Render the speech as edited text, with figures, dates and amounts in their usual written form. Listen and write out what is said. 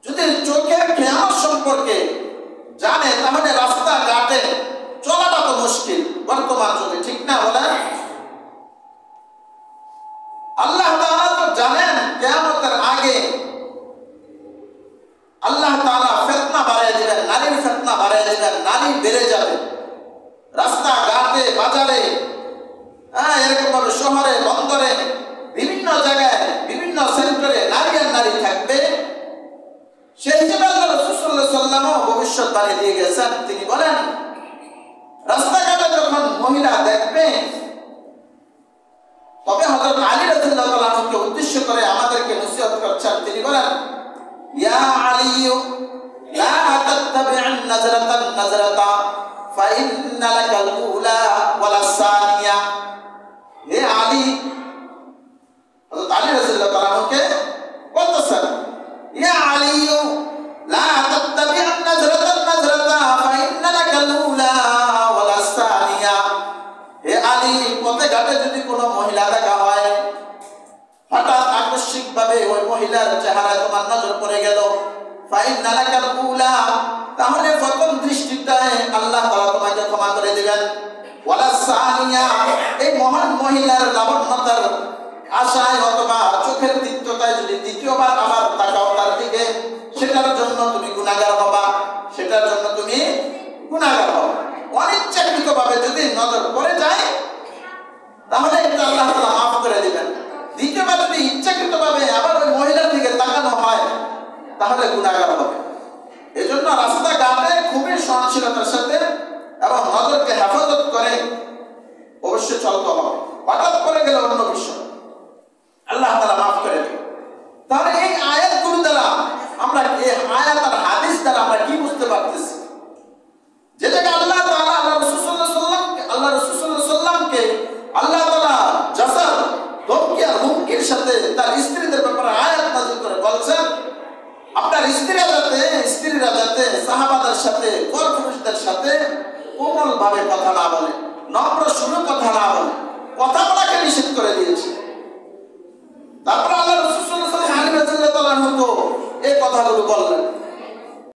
যদি চোখের খেয়াল সম্পর্কে জানে তাহলে রাস্তাঘাটে চলাটা তো মুশকিল বর্তমান যুগে, ঠিক না বলেন? আল্লাহ তাআলা তো জানেন কিয়ামতের আগে আল্লাহ তাআলা ফিতনা বাড়ায় দিবেন, নারীর ফিতনা বাড়ায় দিবেন, নারী বেড়ে যাবে রাস্তাঘাটে, বাজারে, এরকম ভাবে শহরে, বন্দরে, বিভিন্ন জায়গায়, বিভিন্ন সেক্টরে নারী আর নারী থাকবে। সেই হিসেবে আল্লাহ রাসূল সাল্লাল্লাহু আলাইহি ওয়াসাল্লামও ভবিষ্যৎবাণী দিয়ে গেছেন। তিনি বলেন, রাস্তাঘাটে যখন মহিলা দেখবে, তবে হযরত আলী রাদিয়াল্লাহু তাআলা আনহুকে উদ্দেশ্য করে আমাদেরকে নসিহত করছেন। তিনি বলেন, ইয়া আলী লা তাত্তাবি'আন নাজরাতান নাজরাতা ফাইন্না লাকাল উলা ওয়ালা সানিয়া। হে আলী, হযরত আলী রাদিয়াল্লাহু তাআলা আনহুকে বলতেছেন, ইয়া আলী লা তাত্তাবি'আন নাজরাতান নাজরাতা ফাইন্না লাকাল উলা ওয়ালা সানিয়া। হে আলী, পথে ঘাটে যদি কোনো মহিলা দেখা হয়, হঠাৎ আকস্মিকভাবে ওই মহিলার চেহারায় তোমার নজর পড়ে গেল, ফাইন্না লাকাল উলা, তাহলে প্রথম দৃষ্টিটায় আল্লাহ তাআলা তোমাকে ক্ষমা করে দিবেন। ওয়ালা সানিয়া, এই মহান মহিলার লাবণ্যতার আশায় অথবা চোখের তিক্ততায় যদি দ্বিতীয়বার আবার তাকাও তার দিকে, সেটার জন্য তুমি গুনাহগার হবা, সেটার জন্য তুমি গুনাহগার হবা। অনিচ্ছাকৃতভাবে যদি নজর পড়ে যায় তাহলে এটা আল্লাহ তাআলা মাফ করে দিবেন। দ্বিতীয়বার যদি ইচ্ছাকৃতভাবে আবার ওই মহিলার দিকে তাকানো হয় তাহলে গুনাহগার হবে। এজন্য রাস্তাঘাটে খুবই সহনশীলতার সাথে এবং নজরকে হেফাজত করে অবশ্যই চলতে হবে। হঠাৎ করে গেলে অন্য বিষয়, আল্লাহ তাআলা মাফ করে দেবেন। তাহলে এই আয়াতগুলো দ্বারা আমরা, এই আয়াত আর হাদিস দ্বারা আমরা কি বুঝতে পারতেছি? যেটাকে আল্লাহ তাআলা আল্লাহ রাসূল সাল্লাল্লাহু আলাইহি ওয়াসাল্লামকে আল্লাহ তাআলা জাসার ধমকি আর হুমকির সাথে তার স্ত্রীদের ব্যাপারে আয়াত নাযিল করে বলছেন, আপনার স্ত্রীরা যাতে সাহাবাদের সাথে, পরপুরুষদের সাথে কোমল ভাবে কথা না বলে, নম্র সুরে কথা না বলে,